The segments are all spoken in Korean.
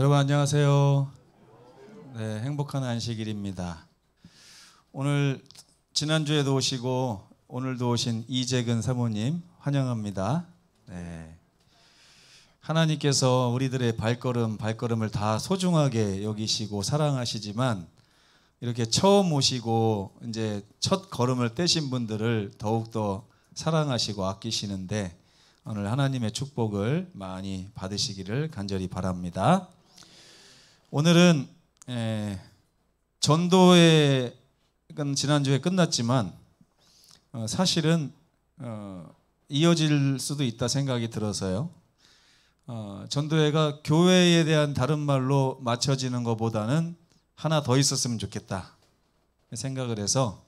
여러분 안녕하세요. 네, 행복한 안식일입니다. 오늘 지난주에도 오시고 오늘도 오신 이재근 사모님 환영합니다. 네. 하나님께서 우리들의 발걸음을 다 소중하게 여기시고 사랑하시지만 이렇게 처음 오시고 이제 첫 걸음을 떼신 분들을 더욱더 사랑하시고 아끼시는데 오늘 하나님의 축복을 많이 받으시기를 간절히 바랍니다. 오늘은 전도회 지난주에 끝났지만 사실은 이어질 수도 있다 생각이 들어서요. 전도회가 교회에 대한 다른 말로 맞춰지는 것보다는 하나 더 있었으면 좋겠다 생각을 해서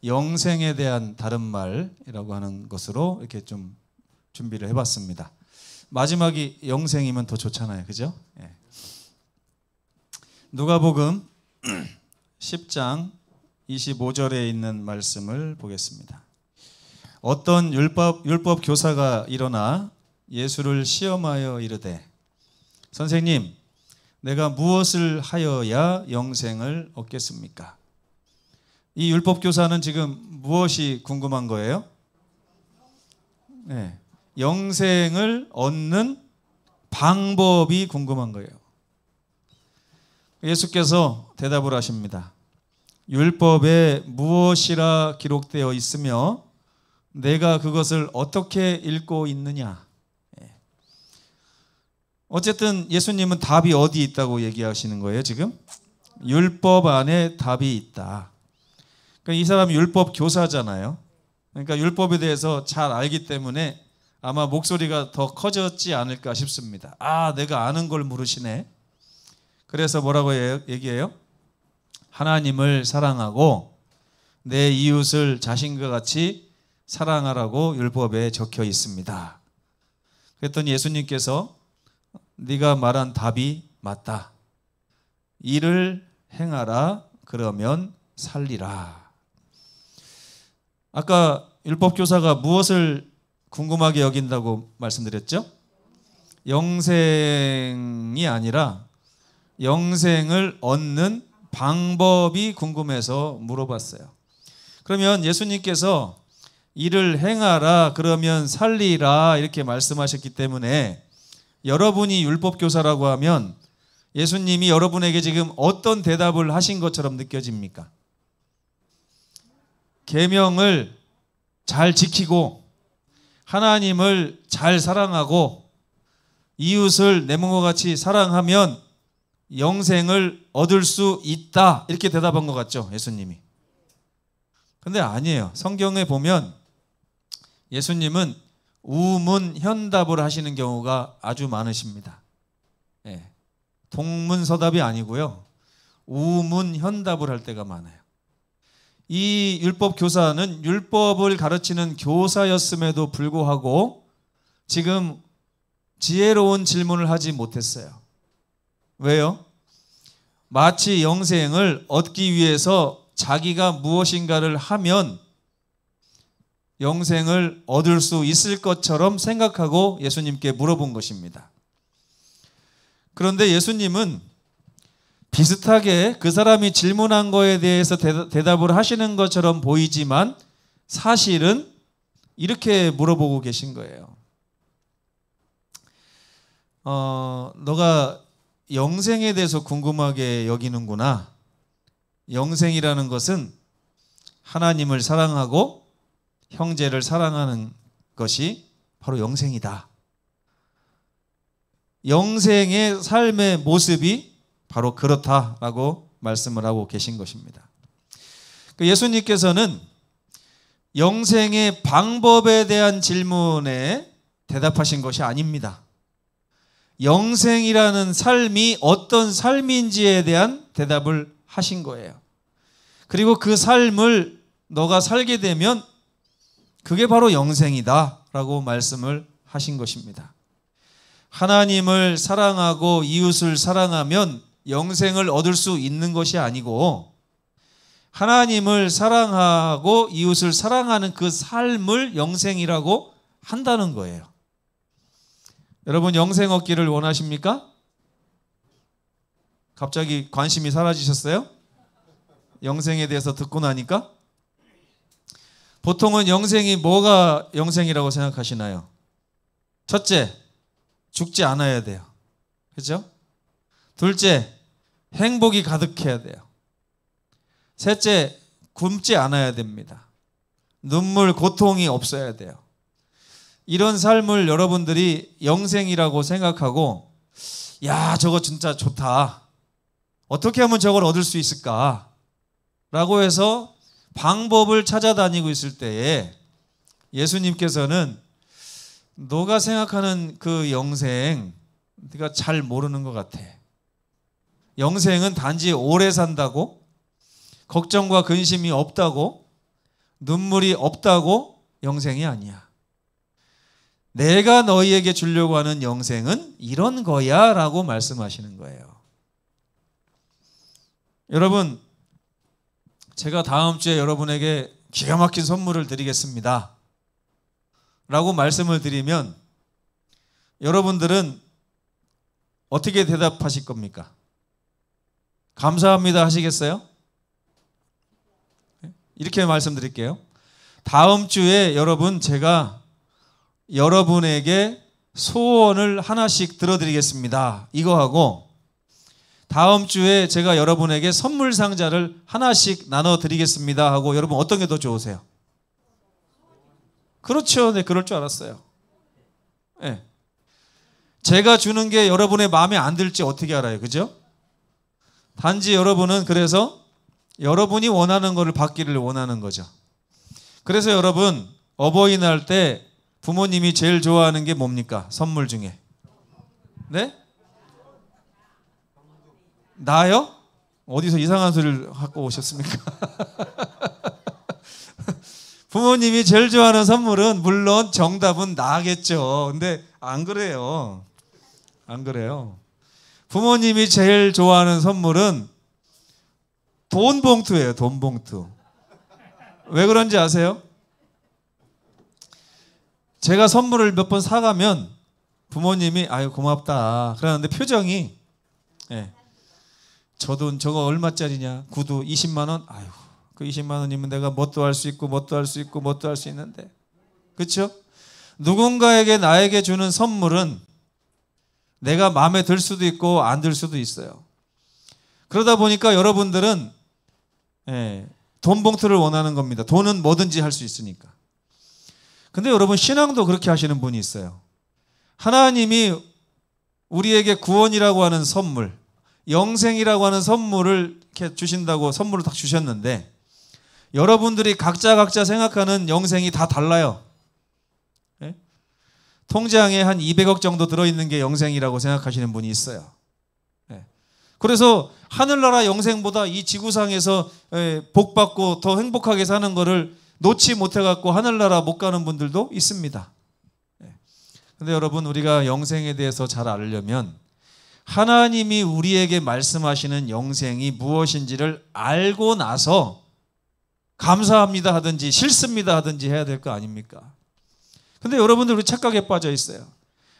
영생에 대한 다른 말이라고 하는 것으로 이렇게 좀 준비를 해봤습니다. 마지막이 영생이면 더 좋잖아요, 그죠? 예. 누가복음 10장 25절에 있는 말씀을 보겠습니다. 어떤 율법 교사가 일어나 예수를 시험하여 이르되 선생님, 내가 무엇을 하여야 영생을 얻겠습니까? 이 율법 교사는 지금 무엇이 궁금한 거예요? 네, 영생을 얻는 방법이 궁금한 거예요. 예수께서 대답을 하십니다. 율법에 무엇이라 기록되어 있으며 내가 그것을 어떻게 읽고 있느냐. 어쨌든 예수님은 답이 어디 있다고 얘기하시는 거예요 지금? 율법 안에 답이 있다. 그러니까 이 사람이 율법 교사잖아요. 그러니까 율법에 대해서 잘 알기 때문에 아마 목소리가 더 커졌지 않을까 싶습니다. 아, 내가 아는 걸 물으시네. 그래서 뭐라고 얘기해요? 하나님을 사랑하고 내 이웃을 자신과 같이 사랑하라고 율법에 적혀 있습니다. 그랬더니 예수님께서 네가 말한 답이 맞다. 이를 행하라. 그러면 살리라. 아까 율법교사가 무엇을 궁금하게 여긴다고 말씀드렸죠? 영생이 아니라 영생을 얻는 방법이 궁금해서 물어봤어요. 그러면 예수님께서 이를 행하라 그러면 살리라 이렇게 말씀하셨기 때문에 여러분이 율법교사라고 하면 예수님이 여러분에게 지금 어떤 대답을 하신 것처럼 느껴집니까? 계명을 잘 지키고 하나님을 잘 사랑하고 이웃을 내 몸과 같이 사랑하면 영생을 얻을 수 있다 이렇게 대답한 것 같죠, 예수님이. 근데 아니에요. 성경에 보면 예수님은 우문현답을 하시는 경우가 아주 많으십니다. 예. 동문서답이 아니고요, 우문현답을 할 때가 많아요. 이 율법 교사는 율법을 가르치는 교사였음에도 불구하고 지금 지혜로운 질문을 하지 못했어요. 왜요? 마치 영생을 얻기 위해서 자기가 무엇인가를 하면 영생을 얻을 수 있을 것처럼 생각하고 예수님께 물어본 것입니다. 그런데 예수님은 비슷하게 그 사람이 질문한 거에 대해서 대답을 하시는 것처럼 보이지만 사실은 이렇게 물어보고 계신 거예요. 너가 영생에 대해서 궁금하게 여기는구나. 영생이라는 것은 하나님을 사랑하고 형제를 사랑하는 것이 바로 영생이다. 영생의 삶의 모습이 바로 그렇다라고 말씀을 하고 계신 것입니다. 예수님께서는 영생의 방법에 대한 질문에 대답하신 것이 아닙니다. 영생이라는 삶이 어떤 삶인지에 대한 대답을 하신 거예요. 그리고 그 삶을 너가 살게 되면 그게 바로 영생이다 라고 말씀을 하신 것입니다. 하나님을 사랑하고 이웃을 사랑하면 영생을 얻을 수 있는 것이 아니고 하나님을 사랑하고 이웃을 사랑하는 그 삶을 영생이라고 한다는 거예요. 여러분 영생 얻기를 원하십니까? 갑자기 관심이 사라지셨어요? 영생에 대해서 듣고 나니까? 보통은 영생이 뭐가 영생이라고 생각하시나요? 첫째, 죽지 않아야 돼요. 그렇죠? 둘째, 행복이 가득해야 돼요. 셋째, 굶지 않아야 됩니다. 눈물, 고통이 없어야 돼요. 이런 삶을 여러분들이 영생이라고 생각하고, 야, 저거 진짜 좋다. 어떻게 하면 저걸 얻을 수 있을까? 라고 해서 방법을 찾아다니고 있을 때에 예수님께서는 너가 생각하는 그 영생, 네가 잘 모르는 것 같아. 영생은 단지 오래 산다고, 걱정과 근심이 없다고, 눈물이 없다고 영생이 아니야. 내가 너희에게 주려고 하는 영생은 이런 거야 라고 말씀하시는 거예요. 여러분, 제가 다음 주에 여러분에게 기가 막힌 선물을 드리겠습니다 라고 말씀을 드리면 여러분들은 어떻게 대답하실 겁니까? 감사합니다 하시겠어요? 이렇게 말씀드릴게요. 다음 주에 여러분, 제가 여러분에게 소원을 하나씩 들어드리겠습니다. 이거 하고 다음 주에 제가 여러분에게 선물 상자를 하나씩 나눠드리겠습니다 하고 여러분 어떤 게 더 좋으세요? 그렇죠. 네, 그럴 줄 알았어요. 네. 제가 주는 게 여러분의 마음에 안 들지 어떻게 알아요? 그죠? 단지 여러분은 그래서 여러분이 원하는 것을 받기를 원하는 거죠. 그래서 여러분, 어버이날 때 부모님이 제일 좋아하는 게 뭡니까? 선물 중에. 네? 나요? 어디서 이상한 소리를 갖고 오셨습니까? 부모님이 제일 좋아하는 선물은 물론 정답은 나겠죠. 근데 안 그래요. 안 그래요. 부모님이 제일 좋아하는 선물은 돈 봉투예요. 돈 봉투. 왜 그런지 아세요? 제가 선물을 몇 번 사가면 부모님이 아유 고맙다 그러는데 표정이 저 돈 저거 얼마짜리냐? 구두 20만 원? 아유 그 20만 원이면 내가 뭣도 할 수 있고 뭣도 할 수 있고 뭣도 할 수 있는데. 그렇죠? 누군가에게 나에게 주는 선물은 내가 마음에 들 수도 있고 안 들 수도 있어요. 그러다 보니까 여러분들은 돈 봉투를 원하는 겁니다. 돈은 뭐든지 할 수 있으니까. 근데 여러분, 신앙도 그렇게 하시는 분이 있어요. 하나님이 우리에게 구원이라고 하는 선물, 영생이라고 하는 선물을 이렇게 주신다고 선물을 딱 주셨는데 여러분들이 각자 생각하는 영생이 다 달라요. 통장에 한 200억 정도 들어있는 게 영생이라고 생각하시는 분이 있어요. 그래서 하늘나라 영생보다 이 지구상에서 복받고 더 행복하게 사는 거를 놓지 못해갖고 하늘나라 못 가는 분들도 있습니다. 근데 여러분, 우리가 영생에 대해서 잘 알려면 하나님이 우리에게 말씀하시는 영생이 무엇인지를 알고 나서 감사합니다 하든지 싫습니다 하든지 해야 될 거 아닙니까? 근데 여러분들 우리 착각에 빠져 있어요.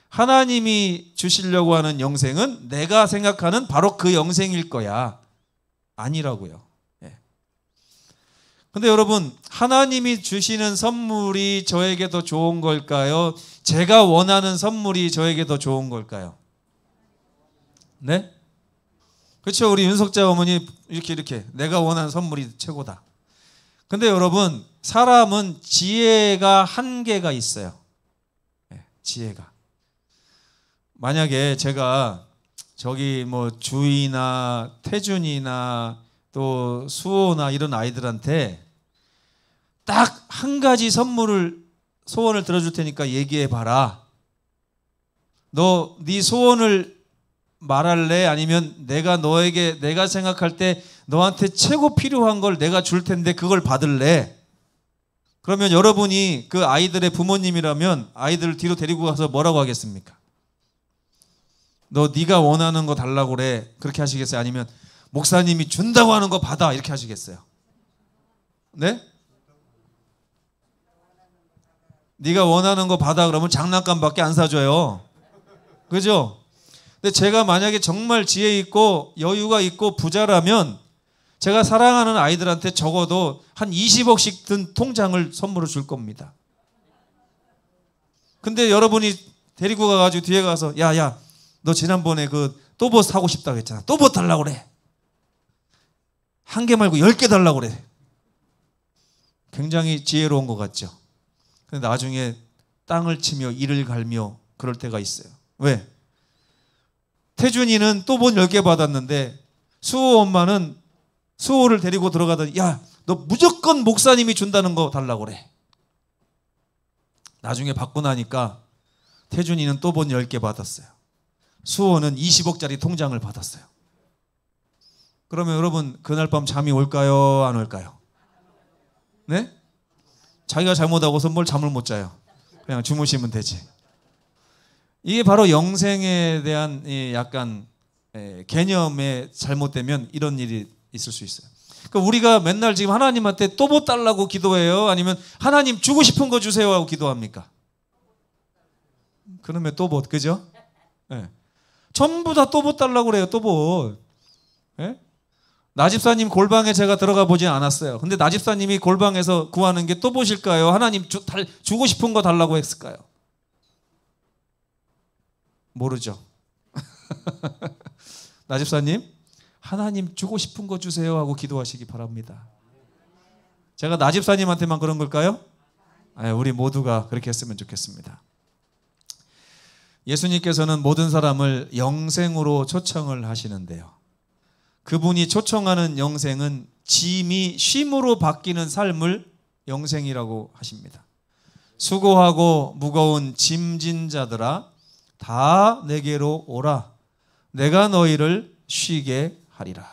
하나님이 주시려고 하는 영생은 내가 생각하는 바로 그 영생일 거야. 아니라고요. 근데 여러분, 하나님이 주시는 선물이 저에게 더 좋은 걸까요? 제가 원하는 선물이 저에게 더 좋은 걸까요? 네? 그렇죠. 우리 윤석자 어머니 이렇게 내가 원하는 선물이 최고다. 근데 여러분, 사람은 지혜가 한계가 있어요. 지혜가. 만약에 제가 저기 뭐 주희나 태준이나 또 수호나 이런 아이들한테 딱 한 가지 소원을 들어줄 테니까 얘기해 봐라. 너 네 소원을 말할래? 아니면 내가 생각할 때 너한테 최고 필요한 걸 내가 줄 텐데 그걸 받을래? 그러면 여러분이 그 아이들의 부모님이라면 아이들을 뒤로 데리고 가서 뭐라고 하겠습니까? 너 네가 원하는 거 달라고 그래. 그렇게 하시겠어요? 아니면 목사님이 준다고 하는 거 받아. 이렇게 하시겠어요? 네? 네가 원하는 거 받아 그러면 장난감밖에 안 사줘요. 그죠? 근데 제가 만약에 정말 지혜 있고 여유가 있고 부자라면 제가 사랑하는 아이들한테 적어도 한 20억씩 든 통장을 선물로 줄 겁니다. 근데 여러분이 데리고 가가지고 뒤에 가서 야, 너 지난번에 그 또봇 사고 싶다고 했잖아. 또봇 달라고 그래. 한 개 말고 10개 달라고 그래. 굉장히 지혜로운 것 같죠. 근데 나중에 땅을 치며 이를 갈며 그럴 때가 있어요. 왜? 태준이는 또봇 10개 받았는데 수호 엄마는 수호를 데리고 들어가더니 야, 너 무조건 목사님이 준다는 거 달라고 그래. 나중에 받고 나니까 태준이는 또봇 10개 받았어요. 수호는 20억짜리 통장을 받았어요. 그러면 여러분 그날 밤 잠이 올까요? 안 올까요? 네? 자기가 잘못하고서 뭘 잠을 못 자요. 그냥 주무시면 되지. 이게 바로 영생에 대한 약간 개념에 잘못되면 이런 일이 있을 수 있어요. 그러니까 우리가 맨날 지금 하나님한테 또 뭐 달라고 기도해요? 아니면 하나님 주고 싶은 거 주세요 하고 기도합니까? 그러면 또 뭐, 그죠? 네. 전부 다 또 뭐 달라고 그래요. 또 뭐. 네? 나집사님 골방에 제가 들어가 보진 않았어요. 근데 나집사님이 골방에서 구하는 게 또 보실까요? 하나님 주고 싶은 거 달라고 했을까요? 모르죠. 나집사님, 하나님 주고 싶은 거 주세요 하고 기도하시기 바랍니다. 제가 나집사님한테만 그런 걸까요? 우리 모두가 그렇게 했으면 좋겠습니다. 예수님께서는 모든 사람을 영생으로 초청을 하시는데요. 그분이 초청하는 영생은 짐이 쉼으로 바뀌는 삶을 영생이라고 하십니다. 수고하고 무거운 짐진 자들아 다 내게로 오라. 내가 너희를 쉬게 하리라.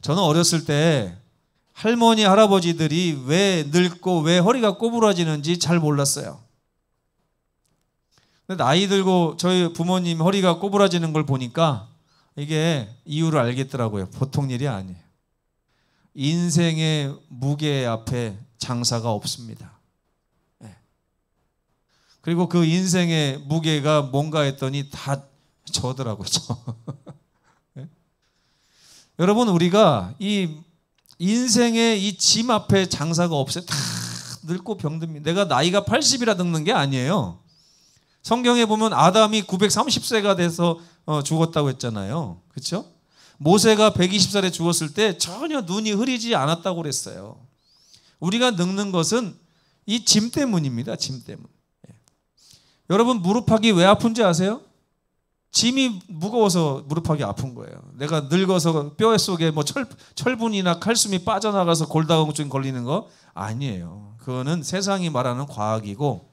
저는 어렸을 때 할머니 할아버지들이 왜 늙고 왜 허리가 꼬부라지는지 잘 몰랐어요. 근데 나이 들고 저희 부모님 허리가 꼬부라지는 걸 보니까 이게 이유를 알겠더라고요. 보통 일이 아니에요. 인생의 무게 앞에 장사가 없습니다. 네. 그리고 그 인생의 무게가 뭔가 했더니 다 저더라고요. 네? 여러분 우리가 이 인생의 이 짐 앞에 장사가 없어요. 다 늙고 병듭니다. 내가 나이가 80이라 늙는 게 아니에요. 성경에 보면 아담이 930세가 돼서 죽었다고 했잖아요. 그렇죠? 모세가 120살에 죽었을 때 전혀 눈이 흐리지 않았다고 그랬어요. 우리가 늙는 것은 이 짐 때문입니다. 짐 때문. 예. 여러분 무릎팍이 왜 아픈지 아세요? 짐이 무거워서 무릎팍이 아픈 거예요. 내가 늙어서 뼈 속에 뭐 철분이나 칼슘이 빠져나가서 골다공증 걸리는 거 아니에요. 그거는 세상이 말하는 과학이고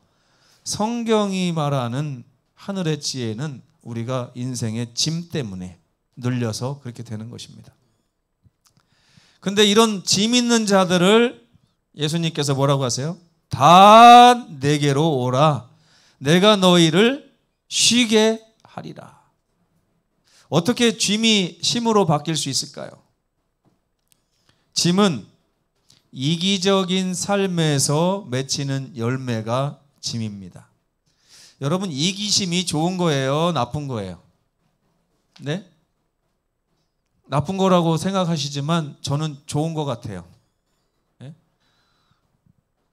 성경이 말하는 하늘의 지혜는 우리가 인생의 짐 때문에 눌려서 그렇게 되는 것입니다. 근데 이런 짐 있는 자들을 예수님께서 뭐라고 하세요? 다 내게로 오라. 내가 너희를 쉬게 하리라. 어떻게 짐이 쉼으로 바뀔 수 있을까요? 짐은 이기적인 삶에서 맺히는 열매가 짐입니다. 여러분 이기심이 좋은 거예요? 나쁜 거예요? 네? 나쁜 거라고 생각하시지만 저는 좋은 것 같아요. 네?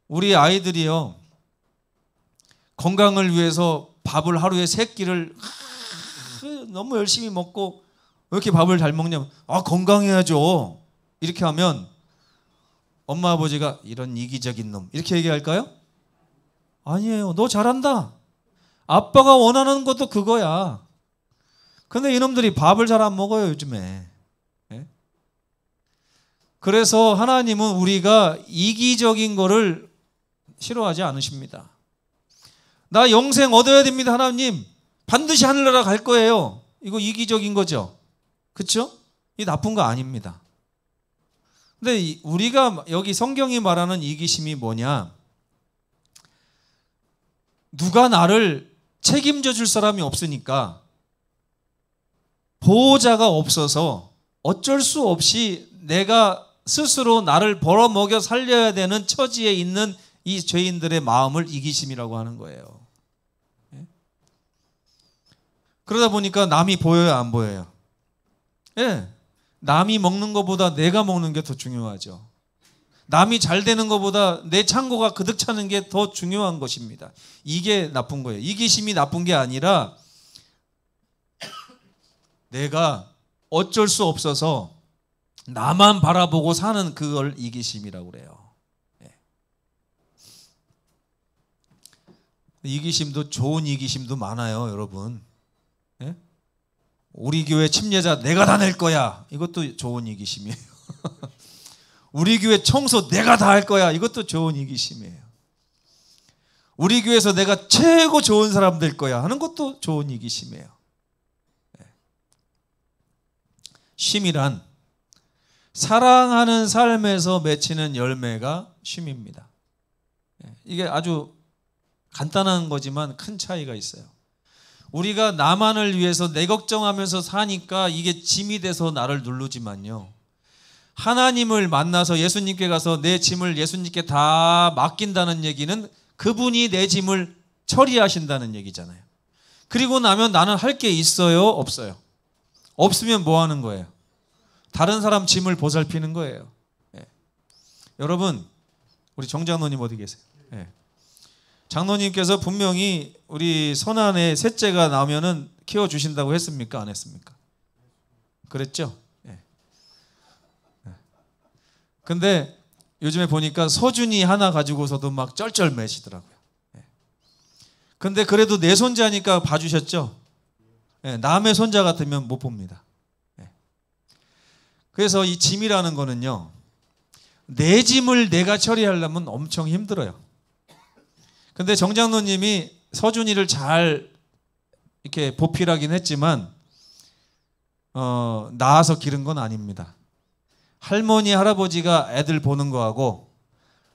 우리 아이들이요 건강을 위해서 밥을 하루에 3끼를 너무 열심히 먹고 왜 이렇게 밥을 잘 먹냐면 건강해야죠. 이렇게 하면 엄마 아버지가 이런 이기적인 놈 이렇게 얘기할까요? 아니에요. 너 잘한다. 아빠가 원하는 것도 그거야. 근데 이놈들이 밥을 잘 안 먹어요 요즘에. 네? 그래서 하나님은 우리가 이기적인 거를 싫어하지 않으십니다. 나 영생 얻어야 됩니다 하나님. 반드시 하늘나라 갈 거예요. 이거 이기적인 거죠. 그렇죠? 이 나쁜 거 아닙니다. 근데 우리가 여기 성경이 말하는 이기심이 뭐냐? 누가 나를 책임져 줄 사람이 없으니까 보호자가 없어서 어쩔 수 없이 내가 스스로 나를 벌어먹여 살려야 되는 처지에 있는 이 죄인들의 마음을 이기심이라고 하는 거예요. 그러다 보니까 남이 보여요, 안 보여요? 예. 남이 먹는 것보다 내가 먹는 게 더 중요하죠. 남이 잘 되는 것보다 내 창고가 그득 차는 게 더 중요한 것입니다. 이게 나쁜 거예요. 이기심이 나쁜 게 아니라 내가 어쩔 수 없어서 나만 바라보고 사는 그걸 이기심이라고 그래요. 예. 이기심도 좋은 이기심도 많아요, 여러분. 예? 우리 교회 침례자 내가 다 낼 거야. 이것도 좋은 이기심이에요. 우리 교회 청소 내가 다 할 거야. 이것도 좋은 이기심이에요. 우리 교회에서 내가 최고 좋은 사람 될 거야 하는 것도 좋은 이기심이에요. 쉼이란 사랑하는 삶에서 맺히는 열매가 쉼입니다. 이게 아주 간단한 거지만 큰 차이가 있어요. 우리가 나만을 위해서 내 걱정하면서 사니까 이게 짐이 돼서 나를 누르지만요, 하나님을 만나서 예수님께 가서 내 짐을 예수님께 다 맡긴다는 얘기는 그분이 내 짐을 처리하신다는 얘기잖아요. 그리고 나면 나는 할 게 있어요, 없어요? 없으면 뭐 하는 거예요? 다른 사람 짐을 보살피는 거예요. 예. 여러분, 우리 정장로님 어디 계세요? 예. 장로님께서 분명히 우리 손안에 셋째가 나오면은 키워주신다고 했습니까? 안 했습니까? 그랬죠? 예. 근데 요즘에 보니까 서준이 하나 가지고서도 막 쩔쩔매시더라고요. 예. 근데 그래도 내 손자니까 봐주셨죠? 예. 남의 손자 같으면 못 봅니다. 예. 그래서 이 짐이라는 거는요, 내 짐을 내가 처리하려면 엄청 힘들어요. 근데 정장로님이 서준이를 잘 이렇게 보필하긴 했지만 낳아서 기른 건 아닙니다. 할머니, 할아버지가 애들 보는 거하고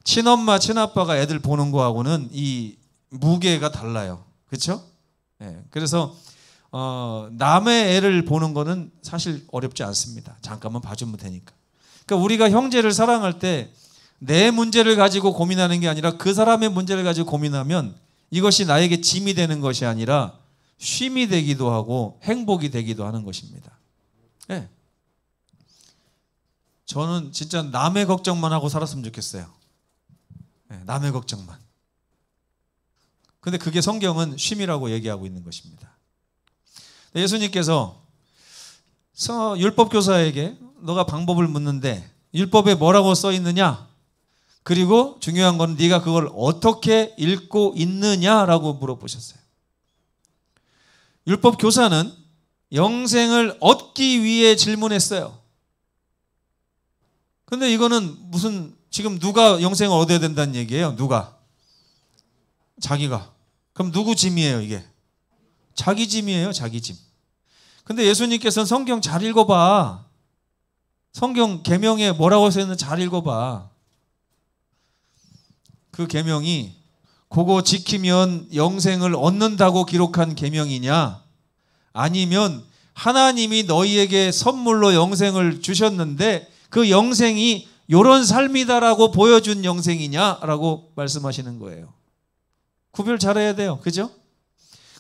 친엄마, 친아빠가 애들 보는 거하고는 이 무게가 달라요. 그렇죠? 네. 그래서 남의 애를 보는 거는 사실 어렵지 않습니다. 잠깐만 봐주면 되니까. 그러니까 우리가 형제를 사랑할 때 내 문제를 가지고 고민하는 게 아니라 그 사람의 문제를 가지고 고민하면 이것이 나에게 짐이 되는 것이 아니라 쉼이 되기도 하고 행복이 되기도 하는 것입니다. 네. 저는 진짜 남의 걱정만 하고 살았으면 좋겠어요. 네, 남의 걱정만. 근데 그게 성경은 쉼이라고 얘기하고 있는 것입니다. 예수님께서 율법교사에게 너가 방법을 묻는데 율법에 뭐라고 써 있느냐? 그리고 중요한 건 네가 그걸 어떻게 읽고 있느냐라고 물어보셨어요. 율법교사는 영생을 얻기 위해 질문했어요. 근데 이거는 무슨 지금 누가 영생을 얻어야 된다는 얘기예요? 누가? 자기가. 그럼 누구 짐이에요 이게? 자기 짐이에요, 자기 짐. 근데 예수님께서는 성경 잘 읽어봐. 성경 계명에 뭐라고 써 있는지 잘 읽어봐. 그 계명이 그거 지키면 영생을 얻는다고 기록한 계명이냐? 아니면 하나님이 너희에게 선물로 영생을 주셨는데 그 영생이 이런 삶이다라고 보여준 영생이냐라고 말씀하시는 거예요. 구별 잘해야 돼요. 그죠?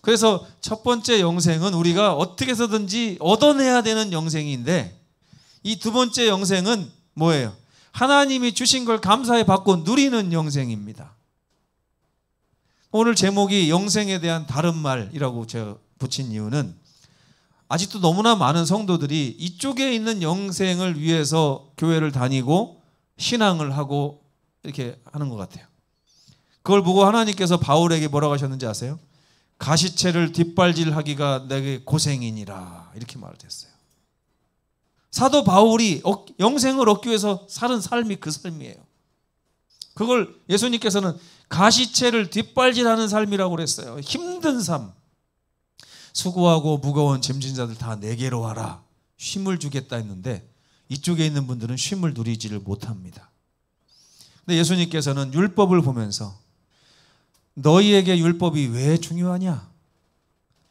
그래서 첫 번째 영생은 우리가 어떻게 해서든지 얻어내야 되는 영생인데, 이 두 번째 영생은 뭐예요? 하나님이 주신 걸 감사히 받고 누리는 영생입니다. 오늘 제목이 영생에 대한 다른 말이라고 제가 붙인 이유는 아직도 너무나 많은 성도들이 이쪽에 있는 영생을 위해서 교회를 다니고 신앙을 하고 이렇게 하는 것 같아요. 그걸 보고 하나님께서 바울에게 뭐라고 하셨는지 아세요? 가시채를 뒷발질하기가 내게 고생이니라, 이렇게 말했어요. 사도 바울이 영생을 얻기 위해서 사는 삶이 그 삶이에요. 그걸 예수님께서는 가시채를 뒷발질하는 삶이라고 그랬어요. 힘든 삶. 수고하고 무거운 짐진 자들 다 내게로 와라, 쉼을 주겠다 했는데 이쪽에 있는 분들은 쉼을 누리지를 못합니다. 근데 예수님께서는 율법을 보면서 너희에게 율법이 왜 중요하냐?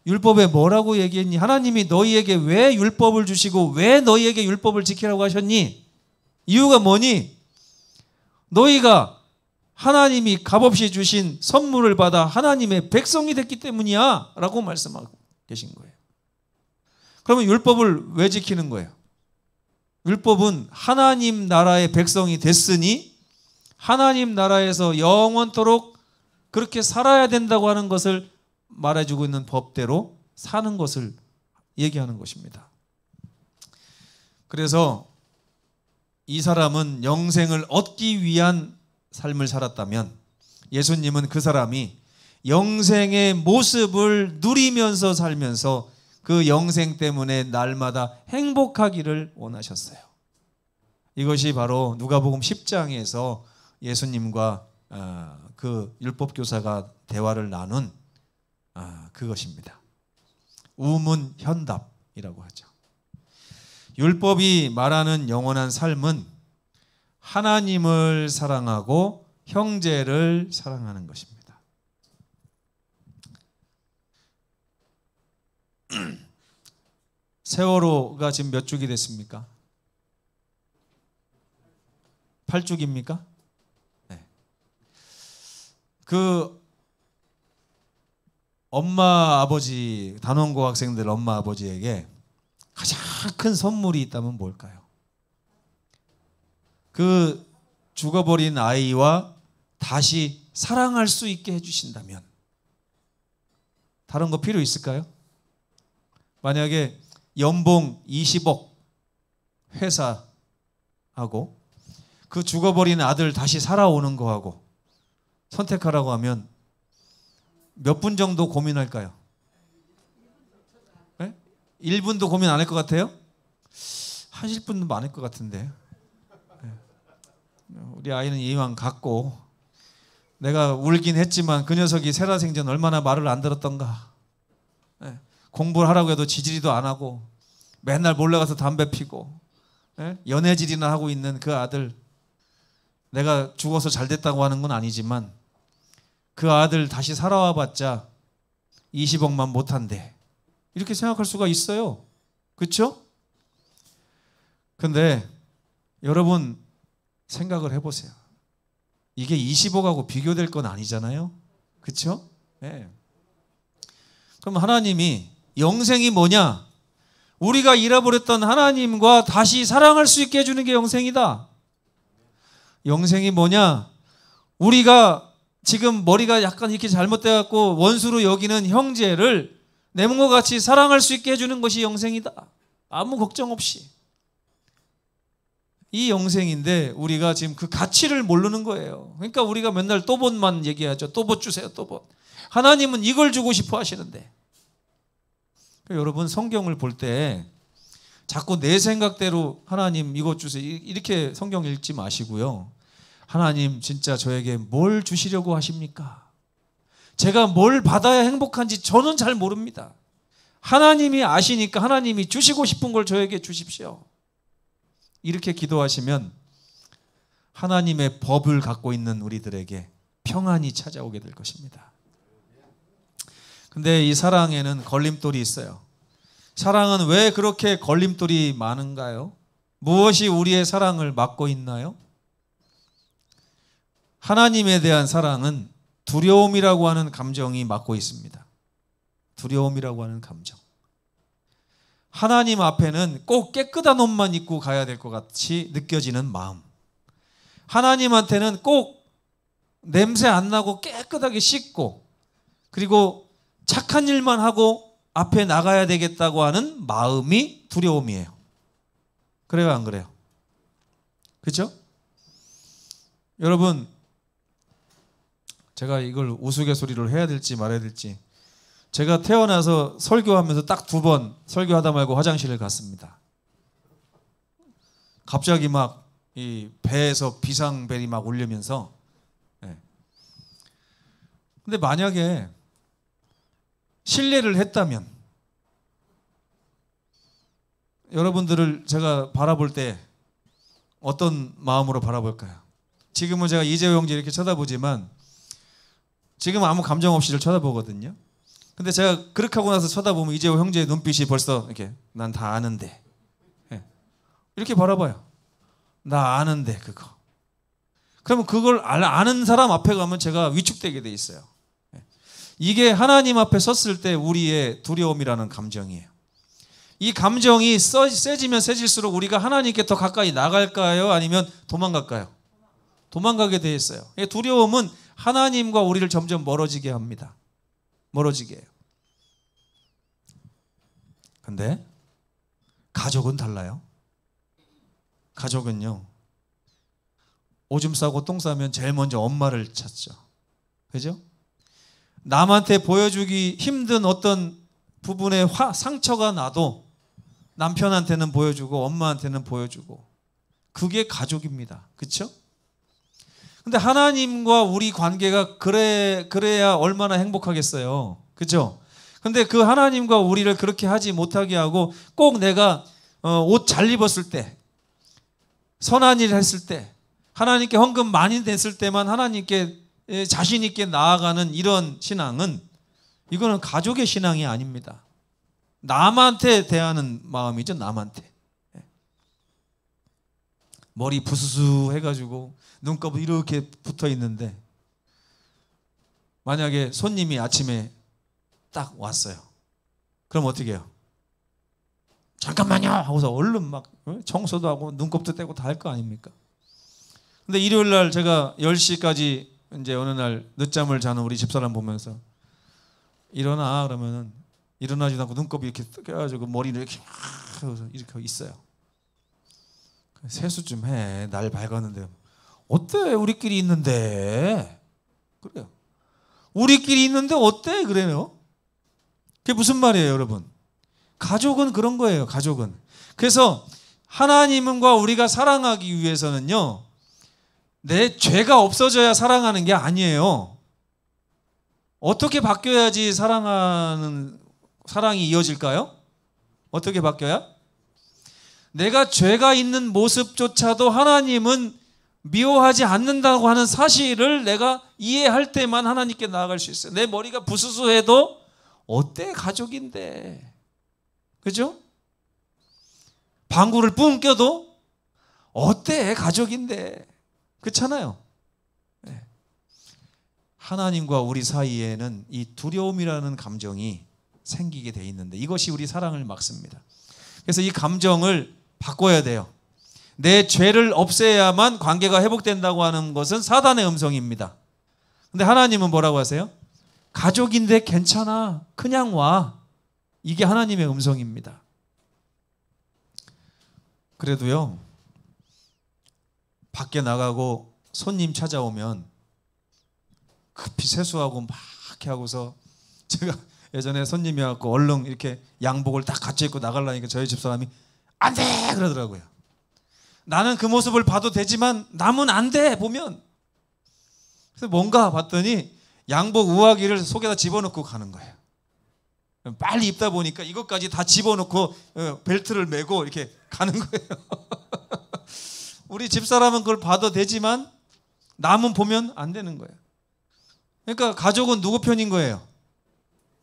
율법에 뭐라고 얘기했니? 하나님이 너희에게 왜 율법을 주시고 왜 너희에게 율법을 지키라고 하셨니? 이유가 뭐니? 너희가 하나님이 값없이 주신 선물을 받아 하나님의 백성이 됐기 때문이야 라고 말씀하고 계신 거예요. 그러면 율법을 왜 지키는 거예요? 율법은 하나님 나라의 백성이 됐으니 하나님 나라에서 영원토록 그렇게 살아야 된다고 하는 것을 말해주고 있는 법대로 사는 것을 얘기하는 것입니다. 그래서 이 사람은 영생을 얻기 위한 삶을 살았다면 예수님은 그 사람이 영생의 모습을 누리면서 살면서 그 영생 때문에 날마다 행복하기를 원하셨어요. 이것이 바로 누가복음 10장에서 예수님과 그 율법교사가 대화를 나눈 그것입니다. 우문현답이라고 하죠. 율법이 말하는 영원한 삶은 하나님을 사랑하고 형제를 사랑하는 것입니다. 세월호가 지금 몇 주기 됐습니까? 8주기입니까? 네. 그 엄마 아버지, 단원고 학생들 엄마 아버지에게 가장 큰 선물이 있다면 뭘까요? 그 죽어버린 아이와 다시 사랑할 수 있게 해주신다면 다른 거 필요 있을까요? 만약에 연봉 20억 회사하고 그 죽어버린 아들 다시 살아오는 거하고 선택하라고 하면 몇 분 정도 고민할까요? 네? 1분도 고민 안 할 것 같아요? 하실 분도 많을 것 같은데. 네. 우리 아이는 이왕 갖고 내가 울긴 했지만 그 녀석이 살아생전 얼마나 말을 안 들었던가. 네. 공부를 하라고 해도 지지리도 안 하고 맨날 몰래 가서 담배 피고 연애질이나 하고 있는 그 아들, 내가 죽어서 잘 됐다고 하는 건 아니지만 그 아들 다시 살아와 봤자 20억만 못한대. 이렇게 생각할 수가 있어요. 그렇죠? 근데 여러분 생각을 해보세요. 이게 20억하고 비교될 건 아니잖아요. 그렇죠? 네. 그럼 하나님이 영생이 뭐냐? 우리가 잃어버렸던 하나님과 다시 사랑할 수 있게 해주는 게 영생이다. 영생이 뭐냐? 우리가 지금 머리가 약간 이렇게 잘못돼갖고 원수로 여기는 형제를 내 몸과 같이 사랑할 수 있게 해주는 것이 영생이다. 아무 걱정 없이. 이 영생인데 우리가 지금 그 가치를 모르는 거예요. 그러니까 우리가 맨날 또봇만 얘기하죠. 또봇 주세요, 또봇. 하나님은 이걸 주고 싶어 하시는데. 여러분 성경을 볼 때 자꾸 내 생각대로 하나님 이것 주세요 이렇게 성경 읽지 마시고요. 하나님 진짜 저에게 뭘 주시려고 하십니까? 제가 뭘 받아야 행복한지 저는 잘 모릅니다. 하나님이 아시니까 하나님이 주시고 싶은 걸 저에게 주십시오. 이렇게 기도하시면 하나님의 법을 갖고 있는 우리들에게 평안이 찾아오게 될 것입니다. 근데 이 사랑에는 걸림돌이 있어요. 사랑은 왜 그렇게 걸림돌이 많은가요? 무엇이 우리의 사랑을 막고 있나요? 하나님에 대한 사랑은 두려움이라고 하는 감정이 막고 있습니다. 두려움이라고 하는 감정. 하나님 앞에는 꼭 깨끗한 옷만 입고 가야 될 것 같이 느껴지는 마음. 하나님한테는 꼭 냄새 안 나고 깨끗하게 씻고 그리고 착한 일만 하고 앞에 나가야 되겠다고 하는 마음이 두려움이에요. 그래요, 안 그래요? 그렇죠? 여러분, 제가 이걸 우스갯소리로 해야 될지 말아야 될지, 제가 태어나서 설교하면서 딱 2번 설교하다 말고 화장실을 갔습니다. 갑자기 막 이 배에서 비상벨이 막 울리면서. 근데 만약에 실례를 했다면 여러분들을 제가 바라볼 때 어떤 마음으로 바라볼까요? 지금은 제가 이재호 형제 이렇게 쳐다보지만 지금 아무 감정 없이 쳐다보거든요. 근데 제가 그렇게 하고 나서 쳐다보면 이재호 형제의 눈빛이 벌써 이렇게 난 다 아는데 이렇게 바라봐요. 나 아는데 그거. 그러면 그걸 아는 사람 앞에 가면 제가 위축되게 돼 있어요. 이게 하나님 앞에 섰을 때 우리의 두려움이라는 감정이에요. 이 감정이 세지면 세질수록 우리가 하나님께 더 가까이 나갈까요? 아니면 도망갈까요? 도망가게 돼 있어요. 두려움은 하나님과 우리를 점점 멀어지게 합니다. 멀어지게 해요. 근데 가족은 달라요. 가족은요, 오줌 싸고 똥 싸면 제일 먼저 엄마를 찾죠. 그죠? 남한테 보여주기 힘든 어떤 부분에 상처가 나도 남편한테는 보여주고 엄마한테는 보여주고, 그게 가족입니다. 그렇죠? 근데 하나님과 우리 관계가 그래야 얼마나 행복하겠어요. 그렇죠? 근데 그 하나님과 우리를 그렇게 하지 못하게 하고, 꼭 내가 옷 잘 입었을 때, 선한 일 했을 때, 하나님께 헌금 많이 냈을 때만 하나님께 자신 있게 나아가는 이런 신앙은, 이거는 가족의 신앙이 아닙니다. 남한테 대하는 마음이죠. 남한테. 머리 부스스 해가지고 눈곱이 이렇게 붙어 있는데, 만약에 손님이 아침에 딱 왔어요. 그럼 어떻게 해요? 잠깐만요 하고서 얼른 막 청소도 하고 눈곱도 떼고 다 할 거 아닙니까? 근데 일요일 날 제가 10시까지 이제 어느 날 늦잠을 자는 우리 집사람 보면서 일어나 그러면은 일어나지도 않고 눈곱이 이렇게 껴가지고 머리를 이렇게 하고서 이렇게 있어요. 세수 좀 해. 날 밝았는데. 어때? 우리끼리 있는데. 그래요. 우리끼리 있는데 어때? 그래요. 그게 무슨 말이에요, 여러분? 가족은 그런 거예요. 가족은. 그래서 하나님과 우리가 사랑하기 위해서는요, 내 죄가 없어져야 사랑하는 게 아니에요. 어떻게 바뀌어야지 사랑이 이어질까요? 어떻게 바뀌어야? 내가 죄가 있는 모습조차도 하나님은 미워하지 않는다고 하는 사실을 내가 이해할 때만 하나님께 나아갈 수 있어요. 내 머리가 부스스해도 어때? 가족인데. 그죠? 방구를 뿡 껴도 어때? 가족인데. 그렇잖아요. 네. 하나님과 우리 사이에는 이 두려움이라는 감정이 생기게 돼 있는데, 이것이 우리 사랑을 막습니다. 그래서 이 감정을 바꿔야 돼요. 내 죄를 없애야만 관계가 회복된다고 하는 것은 사단의 음성입니다. 근데 하나님은 뭐라고 하세요? 가족인데 괜찮아. 그냥 와. 이게 하나님의 음성입니다. 그래도요, 밖에 나가고 손님 찾아오면 급히 세수하고 막 이렇게 하고서, 제가 예전에 손님이 와서 얼른 이렇게 양복을 딱 갖춰 입고 나가려니까 저희 집사람이 안 돼! 그러더라고요. 나는 그 모습을 봐도 되지만 남은 안 돼! 보면. 그래서 뭔가 봤더니 양복 우아기를 속에다 집어넣고 가는 거예요. 빨리 입다 보니까 이것까지 다 집어넣고 벨트를 메고 이렇게 가는 거예요. 우리 집사람은 그걸 봐도 되지만 남은 보면 안 되는 거예요. 그러니까 가족은 누구 편인 거예요?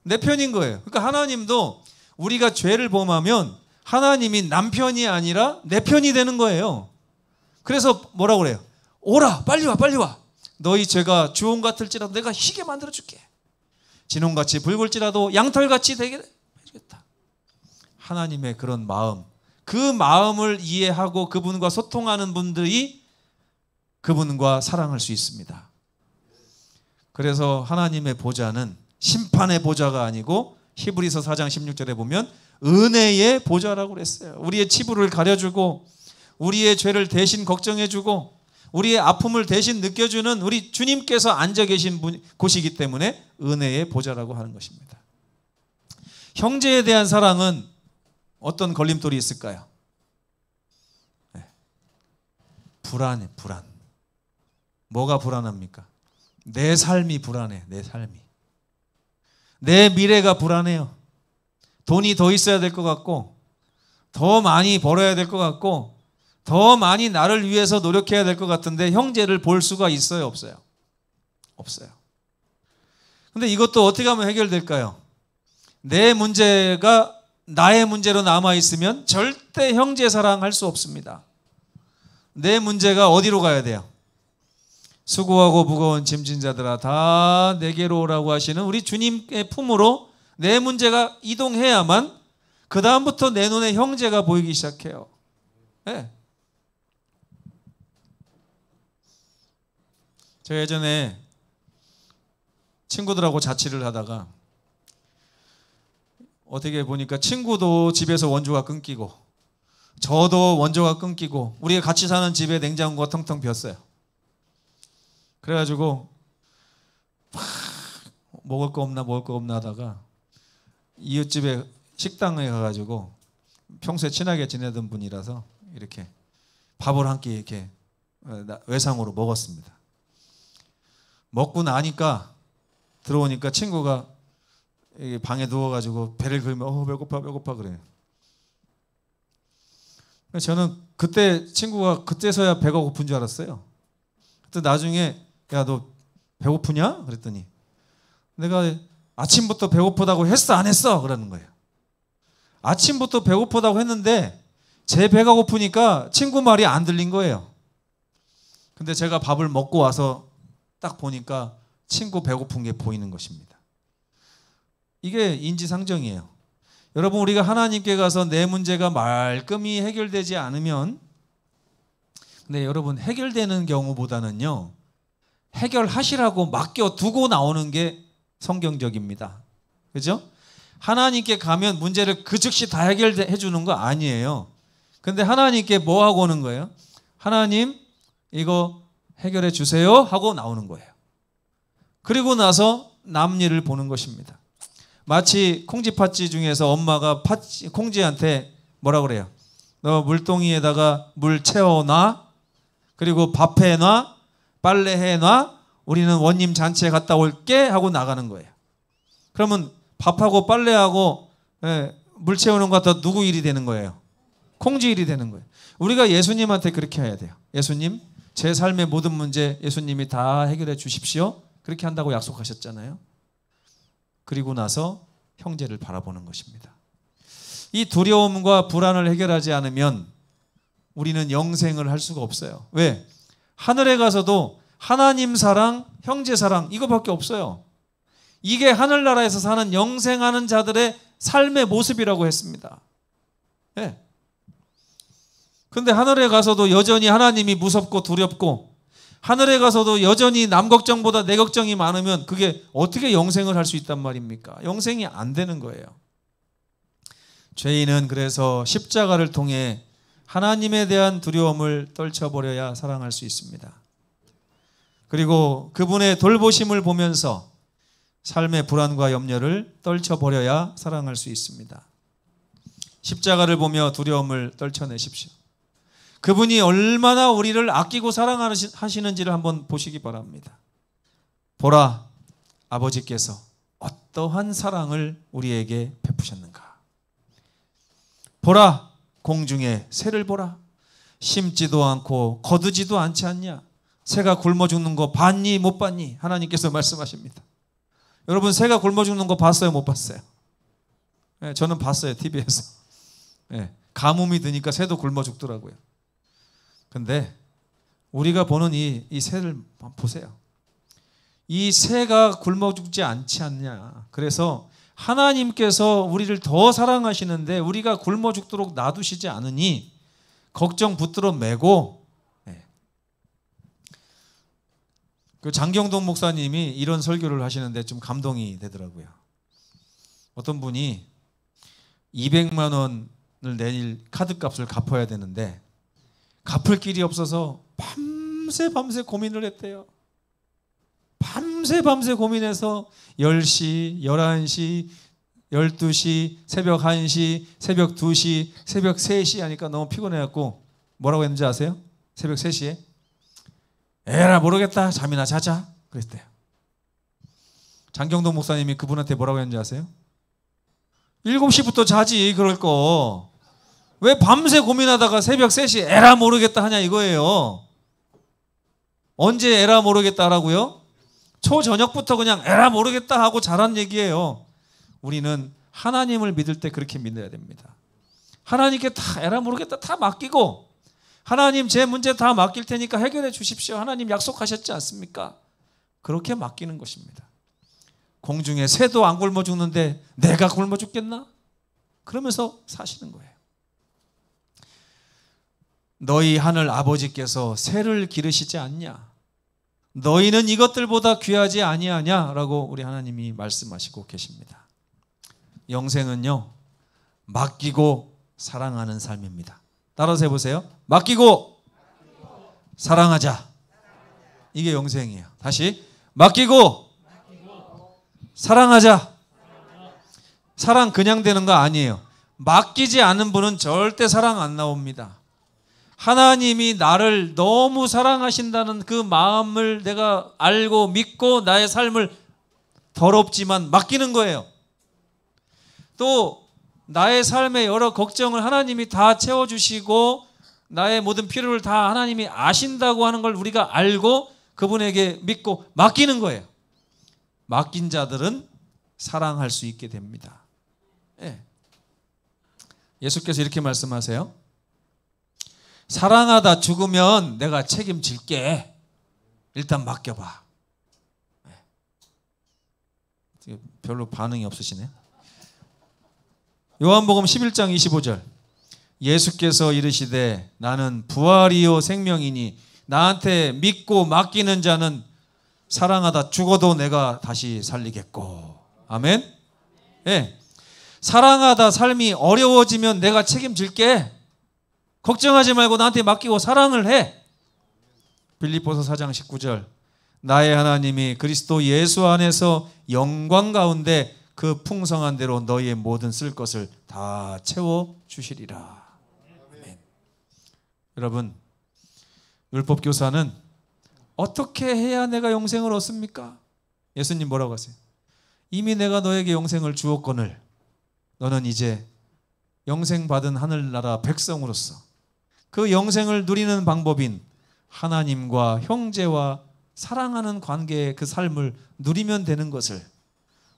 내 편인 거예요. 그러니까 하나님도 우리가 죄를 범하면 하나님이 남편이 아니라 내 편이 되는 거예요. 그래서 뭐라고 그래요? 오라, 빨리 와, 빨리 와. 너희 죄가 주홍 같을지라도 내가 희게 만들어줄게. 진홍같이 붉을지라도 양털같이 되게 해주겠다. 하나님의 그런 마음, 그 마음을 이해하고 그분과 소통하는 분들이 그분과 사랑할 수 있습니다. 그래서 하나님의 보좌는 심판의 보좌가 아니고, 히브리서 4장 16절에 보면 은혜의 보좌라고 그랬어요. 우리의 치부를 가려주고 우리의 죄를 대신 걱정해주고 우리의 아픔을 대신 느껴주는 우리 주님께서 앉아 계신 곳이기 때문에 은혜의 보좌라고 하는 것입니다. 형제에 대한 사랑은 어떤 걸림돌이 있을까요? 네. 불안해, 불안. 뭐가 불안합니까? 내 삶이 불안해, 내 삶이. 내 미래가 불안해요. 돈이 더 있어야 될 것 같고, 더 많이 벌어야 될 것 같고, 더 많이 나를 위해서 노력해야 될 것 같은데 형제를 볼 수가 있어요, 없어요? 없어요. 근데 이것도 어떻게 하면 해결될까요? 내 문제가 나의 문제로 남아있으면 절대 형제 사랑할 수 없습니다. 내 문제가 어디로 가야 돼요? 수고하고 무거운 짐진 자들아 다 내게로 오라고 하시는 우리 주님의 품으로 내 문제가 이동해야만 그 다음부터 내 눈에 형제가 보이기 시작해요. 네. 제가 예전에 친구들하고 자취를 하다가 어떻게 보니까 친구도 집에서 원조가 끊기고 저도 원조가 끊기고 우리가 같이 사는 집에 냉장고가 텅텅 비었어요. 그래가지고 막 먹을 거 없나 하다가 이웃집에 식당에 가가지고 평소에 친하게 지내던 분이라서 이렇게 밥을 한 끼 이렇게 외상으로 먹었습니다. 먹고 나니까 들어오니까 친구가 방에 누워가지고 배를 긁으며 배고파 그래요. 저는 그때 친구가 그때서야 배가 고픈 줄 알았어요. 그때 나중에 야, 너 배고프냐? 그랬더니 내가 아침부터 배고프다고 했어 안 했어? 그러는 거예요. 아침부터 배고프다고 했는데 제 배가 고프니까 친구 말이 안 들린 거예요. 근데 제가 밥을 먹고 와서 딱 보니까 친구 배고픈 게 보이는 것입니다. 이게 인지상정이에요. 여러분, 우리가 하나님께 가서 내 문제가 말끔히 해결되지 않으면, 근데 여러분, 해결되는 경우보다는요, 해결하시라고 맡겨두고 나오는 게 성경적입니다. 그죠? 하나님께 가면 문제를 그 즉시 다 해결해 주는 거 아니에요. 근데 하나님께 뭐 하고 오는 거예요? 하나님, 이거 해결해 주세요 하고 나오는 거예요. 그리고 나서 남 일을 보는 것입니다. 마치 콩쥐팥쥐 중에서 엄마가 콩쥐한테 뭐라 그래요? 너 물동이에다가 물 채워놔, 그리고 밥 해놔, 빨래 해놔, 우리는 원님 잔치에 갔다 올게 하고 나가는 거예요. 그러면 밥하고 빨래하고 물 채우는 것 다 누구 일이 되는 거예요? 콩쥐 일이 되는 거예요. 우리가 예수님한테 그렇게 해야 돼요. 예수님, 제 삶의 모든 문제 예수님이 다 해결해 주십시오. 그렇게 한다고 약속하셨잖아요. 그리고 나서 형제를 바라보는 것입니다. 이 두려움과 불안을 해결하지 않으면 우리는 영생을 할 수가 없어요. 왜? 하늘에 가서도 하나님 사랑, 형제 사랑 이거밖에 없어요. 이게 하늘나라에서 사는 영생하는 자들의 삶의 모습이라고 했습니다. 네. 근데 하늘에 가서도 여전히 하나님이 무섭고 두렵고 하늘에 가서도 여전히 남 걱정보다 내 걱정이 많으면 그게 어떻게 영생을 할 수 있단 말입니까? 영생이 안 되는 거예요. 죄인은 그래서 십자가를 통해 하나님에 대한 두려움을 떨쳐버려야 사랑할 수 있습니다. 그리고 그분의 돌보심을 보면서 삶의 불안과 염려를 떨쳐버려야 사랑할 수 있습니다. 십자가를 보며 두려움을 떨쳐내십시오. 그분이 얼마나 우리를 아끼고 사랑하시는지를 한번 보시기 바랍니다. 보라, 아버지께서 어떠한 사랑을 우리에게 베푸셨는가. 보라, 공중에 새를 보라. 심지도 않고 거두지도 않지 않냐. 새가 굶어 죽는 거 봤니 못 봤니? 하나님께서 말씀하십니다. 여러분, 새가 굶어 죽는 거 봤어요 못 봤어요? 네, 저는 봤어요, TV에서. 네, 가뭄이 드니까 새도 굶어 죽더라고요. 근데 우리가 보는 이 새를 보세요. 이 새가 굶어 죽지 않지 않냐. 그래서 하나님께서 우리를 더 사랑하시는데 우리가 굶어 죽도록 놔두시지 않으니 걱정 붙들어 매고. 그 장경동 목사님이 이런 설교를 하시는데 좀 감동이 되더라고요. 어떤 분이 200만 원을 내일 카드값을 갚아야 되는데 갚을 길이 없어서 밤새 고민을 했대요. 밤새 고민해서 10시, 11시, 12시, 새벽 1시, 새벽 2시, 새벽 3시 하니까 너무 피곤해갖고 뭐라고 했는지 아세요? 새벽 3시에 에라 모르겠다, 잠이나 자자 그랬대요. 장경동 목사님이 그분한테 뭐라고 했는지 아세요? 7시부터 자지 그럴 거 왜 밤새 고민하다가 새벽 3시 에라 모르겠다 하냐 이거예요. 언제 에라 모르겠다 하라고요? 초저녁부터 그냥 에라 모르겠다 하고 자란 얘기예요. 우리는 하나님을 믿을 때 그렇게 믿어야 됩니다. 하나님께 다 에라 모르겠다 다 맡기고 하나님 제 문제 다 맡길 테니까 해결해 주십시오. 하나님 약속하셨지 않습니까? 그렇게 맡기는 것입니다. 공중에 새도 안 굶어 죽는데 내가 굶어 죽겠나? 그러면서 사시는 거예요. 너희 하늘 아버지께서 새를 기르시지 않냐? 너희는 이것들보다 귀하지 아니하냐라고 우리 하나님이 말씀하시고 계십니다. 영생은요, 맡기고 사랑하는 삶입니다. 따라서 해보세요. 맡기고 사랑하자. 이게 영생이에요. 다시 맡기고 사랑하자. 사랑 그냥 되는 거 아니에요. 맡기지 않은 분은 절대 사랑 안 나옵니다. 하나님이 나를 너무 사랑하신다는 그 마음을 내가 알고 믿고 나의 삶을 더럽지만 맡기는 거예요. 또 나의 삶의 여러 걱정을 하나님이 다 채워주시고 나의 모든 필요를 다 하나님이 아신다고 하는 걸 우리가 알고 그분에게 믿고 맡기는 거예요. 맡긴 자들은 사랑할 수 있게 됩니다. 예. 예수께서 이렇게 말씀하세요. 사랑하다 죽으면 내가 책임질게. 일단 맡겨봐. 별로 반응이 없으시네. 요한복음 11장 25절. 예수께서 이르시되 나는 부활이요 생명이니 나한테 믿고 맡기는 자는 사랑하다 죽어도 내가 다시 살리겠고. 아멘. 예. 사랑하다 삶이 어려워지면 내가 책임질게. 걱정하지 말고 나한테 맡기고 사랑을 해. 빌립보서 4장 19절. 나의 하나님이 그리스도 예수 안에서 영광 가운데 그 풍성한 대로 너희의 모든 쓸 것을 다 채워주시리라. 아멘. 여러분, 율법교사는 어떻게 해야 내가 영생을 얻습니까? 예수님 뭐라고 하세요? 이미 내가 너에게 영생을 주었거늘 너는 이제 영생 받은 하늘나라 백성으로서 그 영생을 누리는 방법인 하나님과 형제와 사랑하는 관계의 그 삶을 누리면 되는 것을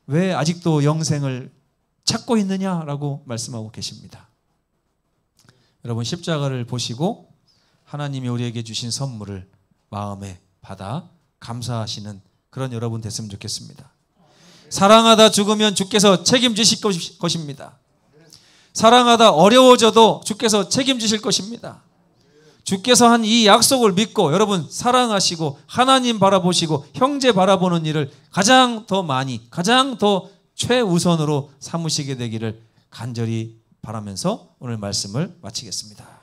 왜 아직도 영생을 찾고 있느냐라고 말씀하고 계십니다. 여러분, 십자가를 보시고 하나님이 우리에게 주신 선물을 마음에 받아 감사하시는 그런 여러분 됐으면 좋겠습니다. 사랑하다 죽으면 주께서 책임지실 것입니다. 사랑하다 어려워져도 주께서 책임지실 것입니다. 주께서 한 이 약속을 믿고 여러분 사랑하시고 하나님 바라보시고 형제 바라보는 일을 가장 더 많이, 가장 더 최우선으로 삼으시게 되기를 간절히 바라면서 오늘 말씀을 마치겠습니다.